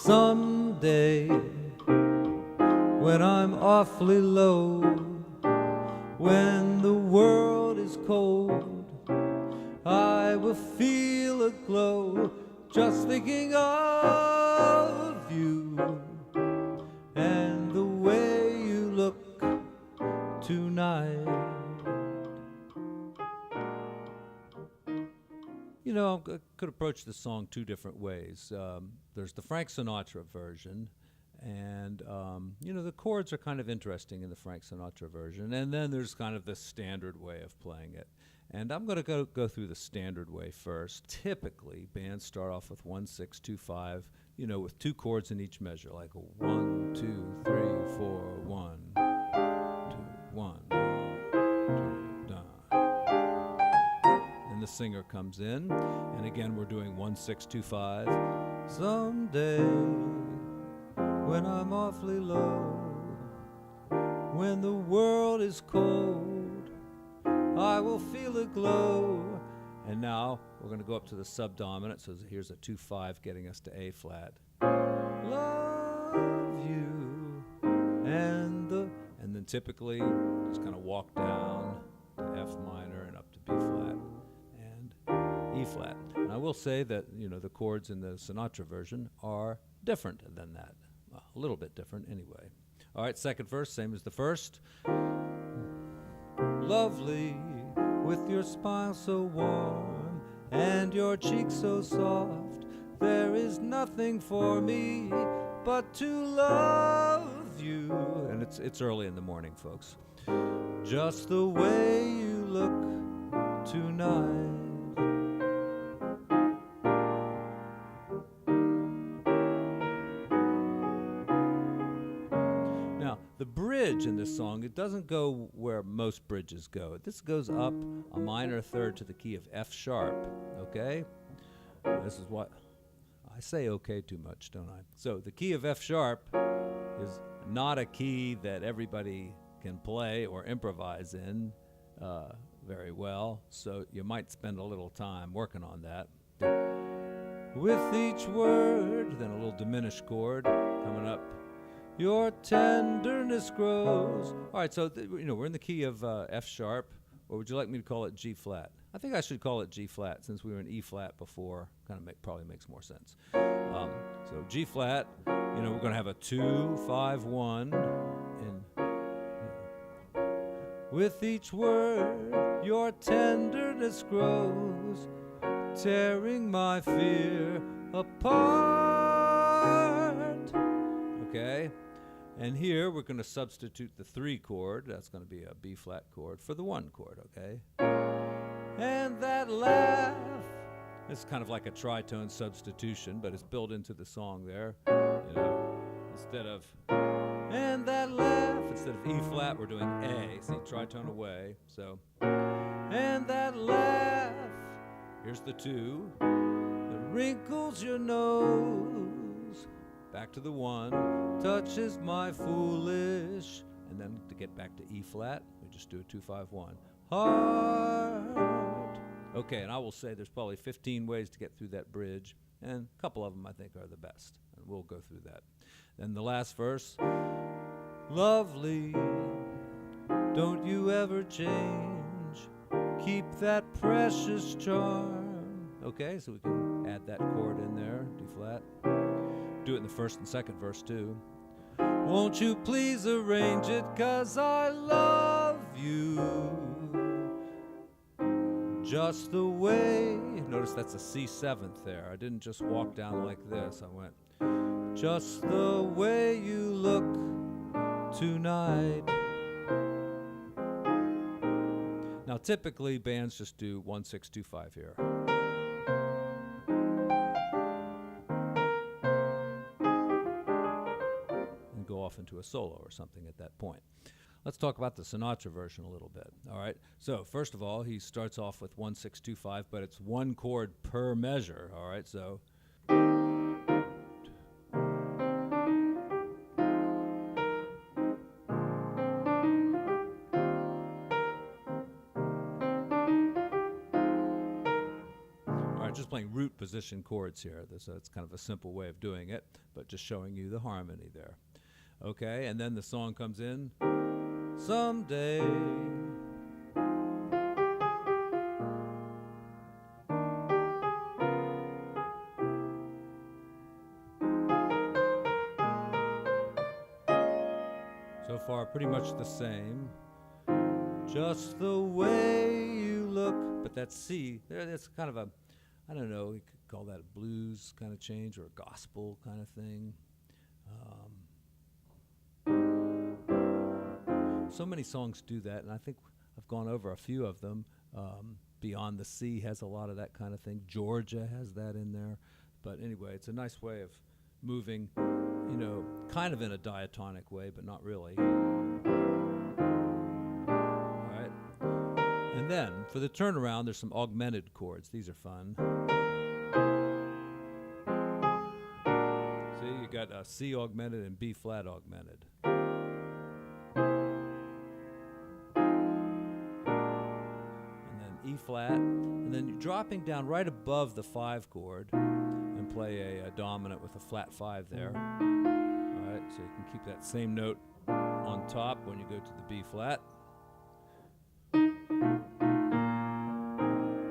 Someday, when I'm awfully low, when the world is cold, I will feel a glow just thinking of you and the way you look tonight. You know, I could approach this song two different ways. There's the Frank Sinatra version, and, you know, the chords are kind of interesting in the Frank Sinatra version, and then there's kind of the standard way of playing it. And I'm going to go through the standard way first. Typically, bands start off with 1, 6, 2, 5, you know, with two chords in each measure, like a 1, 2, 3, 4, 1, 2, 1, 2, da. And the singer comes in, and again we're doing 1, 6, 2, 5. Someday, when I'm awfully low, when the world is cold, I will feel a glow. And now we're going to go up to the subdominant. So here's a 2-5 getting us to A flat. Love you. And then typically just kind of walk down to F minor and up to B flat and E flat. And I will say that, you know, the chords in the Sinatra version are different than that. Well, a little bit different anyway. All right, second verse, same as the first. Lovely, with your smile so warm and your cheeks so soft, there is nothing for me but to love you. And it's early in the morning, folks. Just the way you look tonight. The bridge in this song, it doesn't go where most bridges go. This goes up a minor third to the key of F sharp, okay? This is what I say okay too much, don't I? So the key of F sharp is not a key that everybody can play or improvise in very well, so you might spend a little time working on that. With each word, then a little diminished chord coming up. Your tenderness grows. All right, so you know, we're in the key of F sharp, or would you like me to call it G flat? I think I should call it G flat since we were in E flat before. Kind of probably makes more sense. So G flat, you know, we're going to have a 2, 5, 1, and with each word, your tenderness grows, tearing my fear apart. Okay. And here we're going to substitute the 3 chord, that's going to be a B flat chord, for the 1 chord, okay? And that laugh, it's kind of like a tritone substitution, but it's built into the song there. You know, instead of, and that laugh, instead of E flat, we're doing A, see, tritone away, so. And that laugh, here's the 2, that wrinkles your nose. Back to the 1, touches my foolish, and then to get back to E flat, we just do a 2, 5, 1. Heart. Okay, and I will say there's probably 15 ways to get through that bridge, and a couple of them I think are the best, and we'll go through that. Then the last verse, lovely, don't you ever change, keep that precious charm. Okay, so we can add that chord in there, D flat. Do it in the first and second verse too. Won't you please arrange it, 'cause I love you just the way. Notice that's a C7th there. I didn't just walk down like this. I went just the way you look tonight. Now typically bands just do 1, 6, 2, 5 here. Off into a solo or something at that point. Let's talk about the Sinatra version a little bit. All right. So first of all, he starts off with 1, 6, 2, 5, but it's 1 chord per measure. All right. So just playing root position chords here. So it's kind of a simple way of doing it, but just showing you the harmony there. Okay, and then the song comes in. Someday. So far, pretty much the same. Just the way you look. But that C, there, that's kind of a, I don't know, you could call that a blues kind of change or a gospel kind of thing. So many songs do that, and I think I've gone over a few of them. Beyond the Sea has a lot of that kind of thing. Georgia has that in there. But anyway, it's a nice way of moving, you know, kind of in a diatonic way, but not really. All right. And then for the turnaround, there's some augmented chords. These are fun. See, you got C augmented and B flat augmented. E flat, and then you're dropping down right above the 5 chord and play a dominant with a flat 5 there. All right, so you can keep that same note on top when you go to the B flat.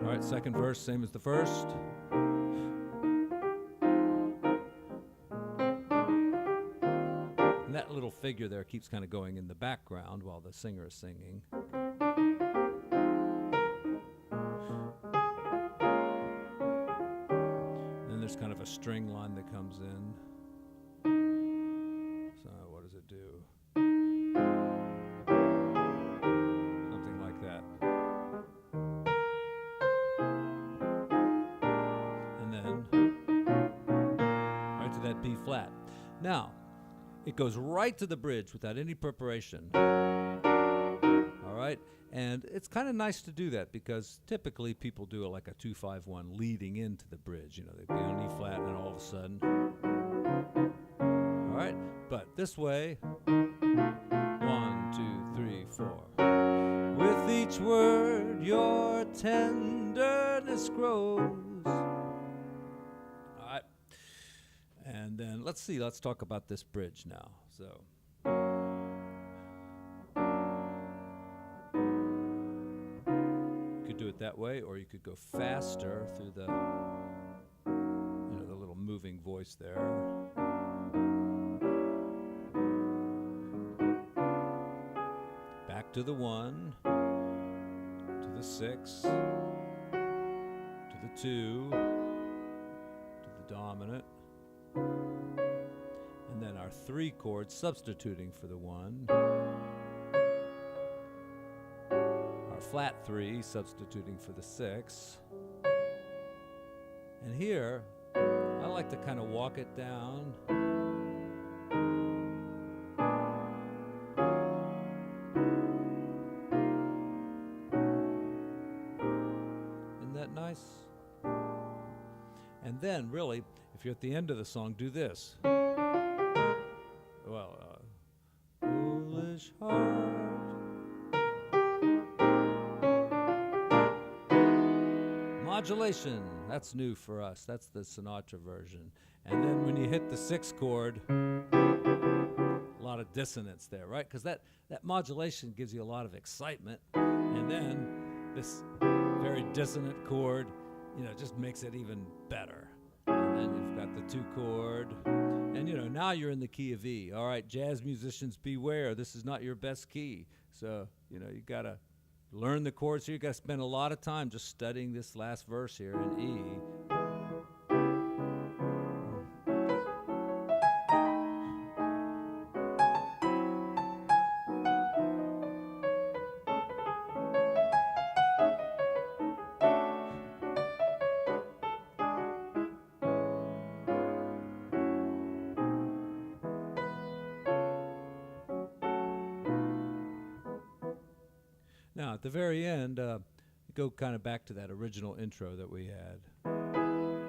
All right, second verse, same as the first. And that little figure there keeps kind of going in the background while the singer is singing. There's kind of a string line that comes in. So what does it do? Something like that. And then right to that B flat. Now, it goes right to the bridge without any preparation. All right? And it's kind of nice to do that because typically people do it like a 2-5-1 leading into the bridge. You know, they'd be on E flat and all of a sudden. All right, but this way. 1, 2, 3, 4. With each word, your tenderness grows. All right, and then let's talk about this bridge now. So. Do it that way, or you could go faster through the, you know, the little moving voice there. Back to the 1, to the 6, to the 2, to the dominant, and then our 3 chords substituting for the 1. Flat 3 substituting for the 6. And here I like to kind of walk it down. Isn't that nice? And then really, if you're at the end of the song, do this. Well, foolish heart. Modulation, that's new for us. That's the Sinatra version. And then when you hit the 6th chord, a lot of dissonance there, right? Because that modulation gives you a lot of excitement. And then this very dissonant chord, you know, just makes it even better. And then you've got the 2 chord. And, you know, now you're in the key of E. All right, jazz musicians, beware. This is not your best key. So, you know, you got to learn the chords here. You got to spend a lot of time just studying this last verse here in E. Now, at the very end, go kind of back to that original intro that we had. And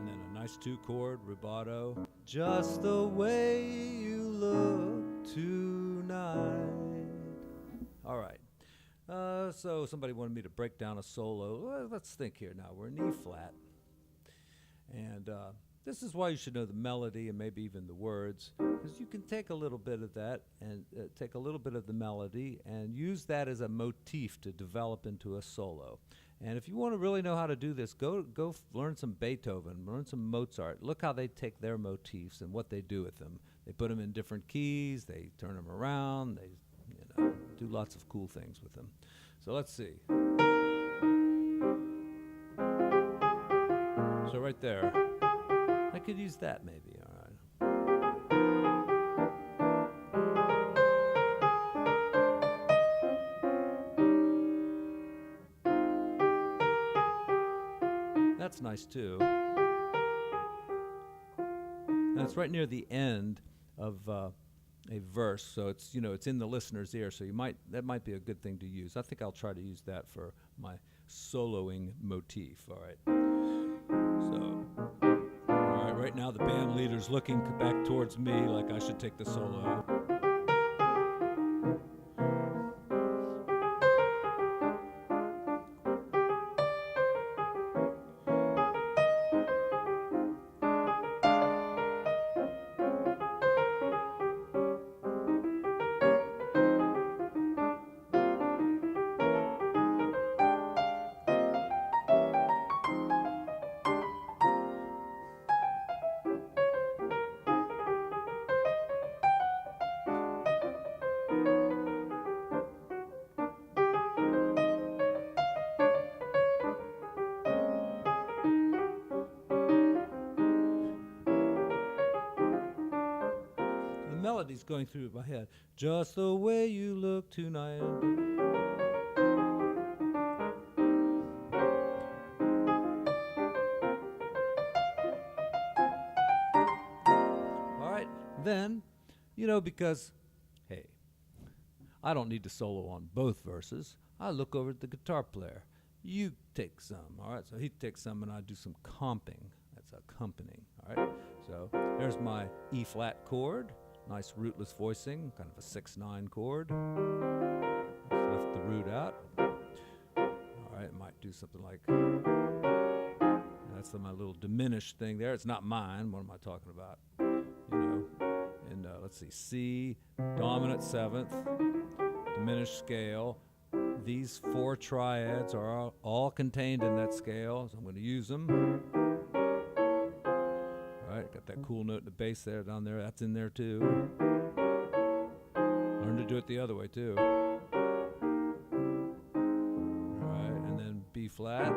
then a nice 2 chord rubato. Just the way you look tonight. All right. so somebody wanted me to break down a solo. Well, let's think here now. We're in E flat. And this is why you should know the melody and maybe even the words, because you can take a little bit of that and take a little bit of the melody and use that as a motif to develop into a solo. And if you want to really know how to do this, go learn some Beethoven, learn some Mozart. Look how they take their motifs and what they do with them. They put them in different keys, they turn them around, they do lots of cool things with them. So let's see. So right there, I could use that maybe, all right. That's nice too. And it's right near the end of a verse, so it's it's in the listener's ear, so that might be a good thing to use. I think I'll try to use that for my soloing motif. All right. So, all right. Right now the band leader's looking back towards me like I should take the solo. Melody's going through my head. Just the way you look tonight. All right, then, because, hey, I don't need to solo on both verses. I look over at the guitar player. You take some, all right? So he takes some and I do some comping. That's accompanying, all right? So there's my E flat chord. Nice rootless voicing, kind of a 6/9 chord. Let's lift the root out. All right, might do something like, that's my little diminished thing there. It's not mine. What am I talking about? And let's see, C, dominant 7th, diminished scale. These 4 triads are all contained in that scale, so I'm going to use them. Got that cool note in the bass there, down there. That's in there too. Learn to do it the other way too. All right, and then B flat.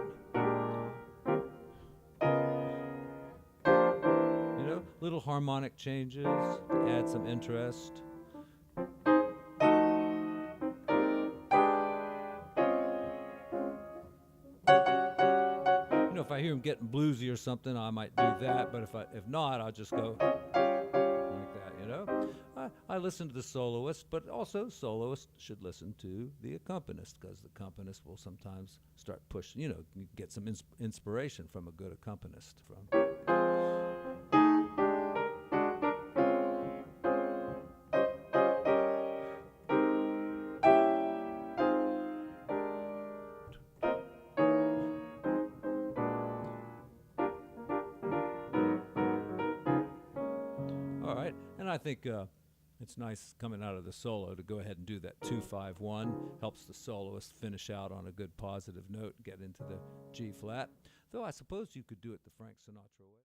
Little harmonic changes to add some interest. If I hear him getting bluesy or something, I might do that. But if not, I'll just go like that. I listen to the soloist, but also soloists should listen to the accompanist, because the accompanist will sometimes start pushing. You get some inspiration from a good accompanist. And I think it's nice coming out of the solo to go ahead and do that 2-5-1. Helps the soloist finish out on a good positive note, get into the G flat. Though I suppose you could do it the Frank Sinatra way.